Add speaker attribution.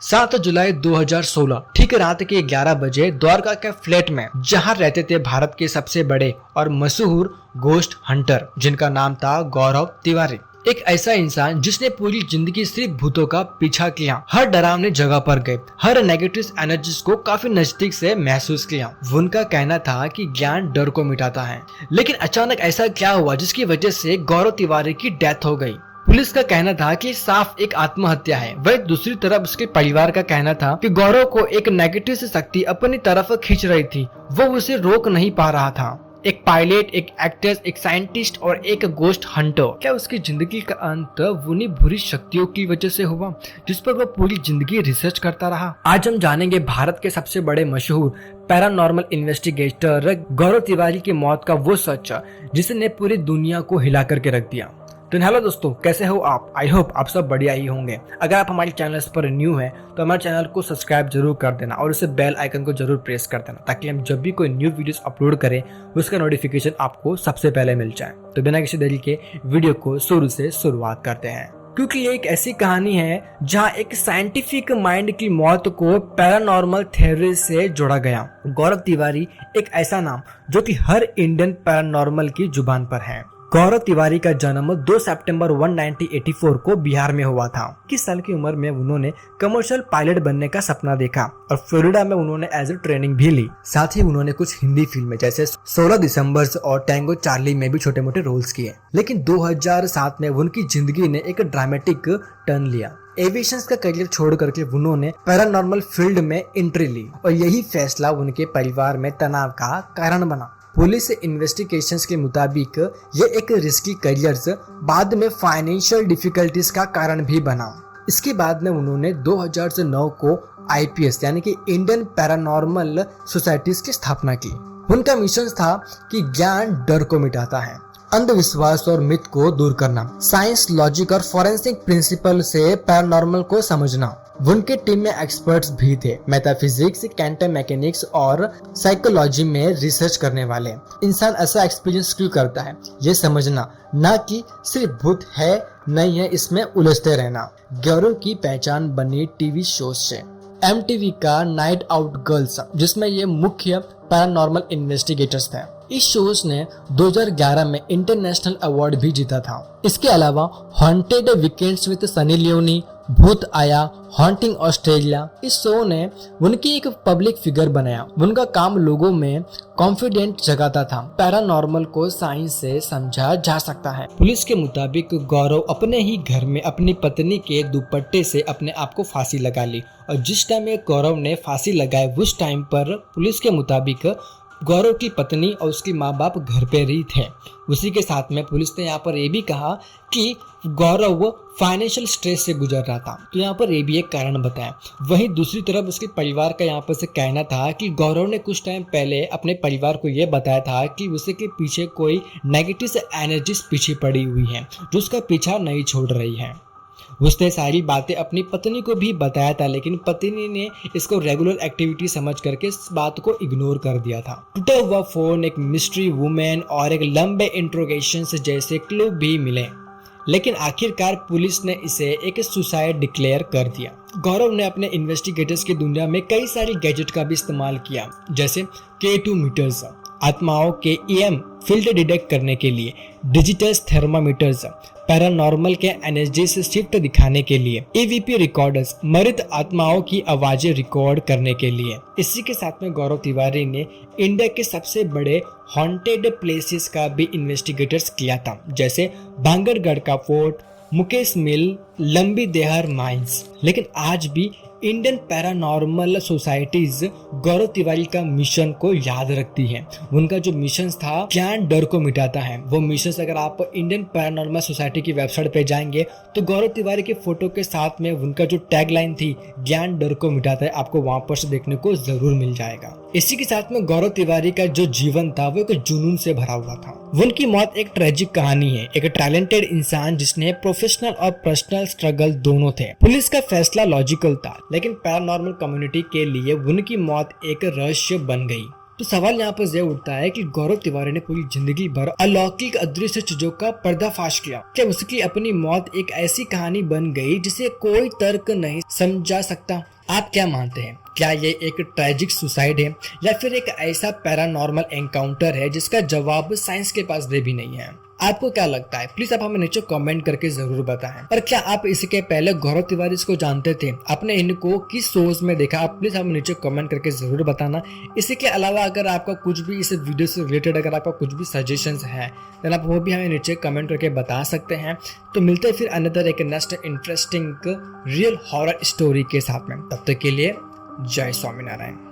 Speaker 1: 7 जुलाई 2016 ठीक रात के 11 बजे द्वारका के फ्लैट में जहां रहते थे भारत के सबसे बड़े और मशहूर गोस्ट हंटर जिनका नाम था गौरव तिवारी। एक ऐसा इंसान जिसने पूरी जिंदगी सिर्फ भूतों का पीछा किया, हर डरावनी जगह पर गए, हर नेगेटिव एनर्जीज को काफी नजदीक से महसूस किया। उनका कहना था कि ज्ञान डर को मिटाता है। लेकिन अचानक ऐसा क्या हुआ जिसकी वजह से गौरव तिवारी की डेथ हो गई। पुलिस का कहना था कि साफ एक आत्महत्या है। वह दूसरी तरफ उसके परिवार का कहना था कि गौरव को एक नेगेटिव शक्ति अपनी तरफ खींच रही थी, वो उसे रोक नहीं पा रहा था। एक पायलट, एक एक्टर, एक साइंटिस्ट और एक गोस्ट हंटर। क्या उसकी जिंदगी का अंत उन्हीं बुरी शक्तियों की वजह से हुआ जिस पर वह पूरी जिंदगी रिसर्च करता रहा? आज हम जानेंगे भारत के सबसे बड़े मशहूर पैरानॉर्मल इन्वेस्टिगेटर गौरव तिवारी की मौत का वो सच जिसने पूरी दुनिया को हिला करके रख दिया। तो हेलो दोस्तों, कैसे हो आप? आई होप आप सब बढ़िया ही होंगे। अगर आप हमारे चैनल पर न्यू हैं तो हमारे चैनल को सब्सक्राइब जरूर कर देना और उसे बेल आइकन को जरूर प्रेस कर देना ताकि हम जब भी कोई न्यू वीडियोस अपलोड करें उसका नोटिफिकेशन आपको सबसे पहले मिल जाए। तो बिना किसी देरी के वीडियो को शुरू से शुरुआत करते हैं, क्योंकि ये एक ऐसी कहानी है जहाँ एक साइंटिफिक माइंड की मौत को पैरानॉर्मल थ्योरी से जोड़ा गया। गौरव तिवारी एक ऐसा नाम जो कि हर इंडियन पैरानॉर्मल की जुबान पर है। गौरव तिवारी का जन्म 2 सितंबर 1984 को बिहार में हुआ था। 21 साल की उम्र में उन्होंने कमर्शियल पायलट बनने का सपना देखा और फ्लोरिडा में उन्होंने एज ए ट्रेनिंग भी ली। साथ ही उन्होंने कुछ हिंदी फिल्में जैसे 16 दिसंबर और टैंगो चार्ली में भी छोटे मोटे रोल्स किए। लेकिन 2007 में उनकी जिंदगी ने एक ड्रामेटिक टर्न लिया। एविएशन का करियर छोड़ करके उन्होंने पैरानॉर्मल फील्ड में एंट्री ली और यही फैसला उनके परिवार में तनाव का कारण बना। पुलिस इन्वेस्टिगेशंस के मुताबिक ये एक रिस्की करियर बाद में फाइनेंशियल डिफिकल्टीज का कारण भी बना। इसके बाद में उन्होंने 2009 को IPS यानी कि इंडियन पैरानॉर्मल सोसाइटीज की स्थापना की। उनका मिशन था कि ज्ञान डर को मिटाता है, अंधविश्वास और मिथ को दूर करना, साइंस, लॉजिक और फॉरेंसिक प्रिंसिपल से पैरानॉर्मल को समझना। उनके टीम में एक्सपर्ट्स भी थे, मेटाफिजिक्स, क्वांटम मैकेनिक्स और साइकोलॉजी में रिसर्च करने वाले। इंसान ऐसा एक्सपीरियंस क्यों करता है ये समझना, ना कि सिर्फ भूत है नहीं है इसमें उलझते रहना। गौरव की पहचान बनी टीवी शो से। MTV का नाइट आउट गर्ल्स जिसमें ये मुख्य पैरानॉर्मल इन्वेस्टिगेटर्स थे। इस शोज ने 2011 में इंटरनेशनल अवार्ड भी जीता था। इसके अलावा haunted weekends with Sunny Leone, भूत आया, हॉन्टिंग ऑस्ट्रेलिया, इस शो ने उनकी एक पब्लिक फिगर बनाया। उनका काम लोगों में कॉन्फिडेंट जगाता था। पैरानॉर्मल को साइंस से समझा जा सकता है। पुलिस के मुताबिक गौरव अपने ही घर में अपनी पत्नी के दुपट्टे से अपने आप को फांसी लगा ली और जिस टाइम गौरव ने फांसी लगाई उस टाइम पर पुलिस के मुताबिक गौरव की पत्नी और उसके माँ बाप घर पे ही थे। उसी के साथ में पुलिस ने यहाँ पर ये भी कहा कि गौरव फाइनेंशियल स्ट्रेस से गुजर रहा था, तो यहाँ पर ये भी एक कारण बताया। वहीं दूसरी तरफ उसके परिवार का यहाँ पर से कहना था कि गौरव ने कुछ टाइम पहले अपने परिवार को ये बताया था कि उसे के पीछे कोई नेगेटिव एनर्जीज पीछे पड़ी हुई है जो उसका पीछा नहीं छोड़ रही है। उसने सारी बातें अपनी पत्नी को भी बताया था, लेकिन पत्नी ने इसको रेगुलर एक्टिविटी समझ करके इस बात को इग्नोर कर दिया था। टूटा हुआ फोन, एक मिस्ट्री वुमेन और एक लंबे इंट्रोगेशंस जैसे क्लू भी मिले, लेकिन आखिरकार पुलिस ने इसे एक सुसाइड डिक्लेयर कर दिया। गौरव ने अपने इन्वेस्टिगेटर्स की दुनिया में कई सारी गैजेट का भी इस्तेमाल किया, जैसे K2 मीटर्स, आत्माओं के EM फील्ड डिटेक्ट करने के लिए, डिजिटल थर्मामीटर्स, पैरानॉर्मल के एनर्जी से शिफ्ट दिखाने के लिए, EVP रिकॉर्डर्स, मृत आत्माओं की आवाजें रिकॉर्ड करने के लिए। इसी के साथ में गौरव तिवारी ने इंडिया के सबसे बड़े हॉन्टेड प्लेसेस का भी इन्वेस्टिगेटर्स किया था, जैसे बांगरगढ़ का फोर्ट, मुकेश मिल, लंबी देहर माइंस। लेकिन आज भी इंडियन पैरानॉर्मल सोसाइटीज गौरव तिवारी का मिशन को याद रखती है। उनका जो मिशन था ज्ञान डर को मिटाता है, वो मिशन अगर आप इंडियन पैरानॉर्मल सोसाइटी की वेबसाइट पे जाएंगे तो गौरव तिवारी के फोटो के साथ में उनका जो टैगलाइन थी ज्ञान डर को मिटाता है, आपको वहां पर से देखने को जरूर मिल जाएगा। इसी के साथ में गौरव तिवारी का जो जीवन था वो एक जुनून से भरा हुआ था। उनकी मौत एक ट्रेजिक कहानी है। एक टैलेंटेड इंसान जिसने प्रोफेशनल और पर्सनल स्ट्रगल दोनों थे। पुलिस का फैसला लॉजिकल था, लेकिन पैरानॉर्मल कम्युनिटी के लिए उनकी मौत एक रहस्य बन गई। तो सवाल यहाँ पर यह उठता है कि गौरव तिवारी ने पूरी जिंदगी भर अलौकिक अदृश्य चीजों का पर्दाफाश किया। क्या उसकी अपनी मौत एक ऐसी कहानी बन गई जिसे कोई तर्क नहीं समझा सकता? आप क्या मानते हैं? क्या ये एक ट्रेजिक सुसाइड है या फिर एक ऐसा पैरानॉर्मल एनकाउंटर है जिसका जवाब साइंस के पास भी नहीं है? आपको क्या लगता है? प्लीज आप हमें नीचे कमेंट करके जरूर बताएं। और क्या आप इसके पहले गौरव तिवारी को जानते थे? आपने इनको किस सोर्स में देखा? आप प्लीज हमें नीचे कमेंट करके जरूर बताना। इसी के अलावा अगर आपका कुछ भी इस वीडियो से रिलेटेड अगर आपका कुछ भी सजेशंस है तो आप वो भी हमें नीचे कमेंट करके बता सकते हैं। तो मिलते हैं फिर अनदर एक next interesting real horror story के साथ में। तब तक के लिए जय स्वामीनारायण।